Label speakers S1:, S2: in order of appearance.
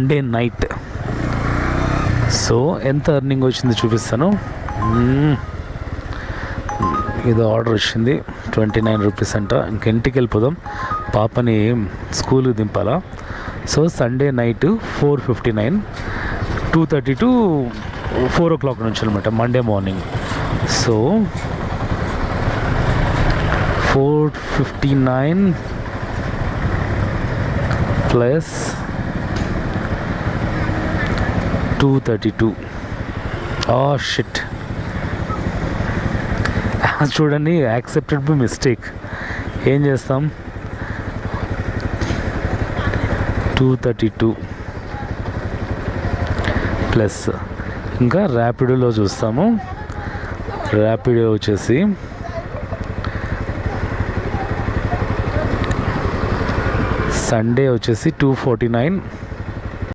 S1: Sunday night. So ఎంత earning వచ్చింది చూపిస్తాను. ఇది ఆర్డర్ వచ్చింది 29 రూపీస్ అంట. ఇంటికి వెళ్ళిపోదాం, పాపని స్కూల్కి దింపాలా. So Sunday night 4:59, 2:30 to 4 o'clock నుంచి అనమాట, Monday morning. So 4:59 plus 2:32. Shit, చూడండి, యాక్సెప్టెడ్ బై మిస్టేక్. ఏం చేస్తాం, 2:32 ప్లస్ ఇంకా ర్యాపిడోలో చూస్తాము. ర్యాపిడో వచ్చేసి సండే వచ్చేసి 2:49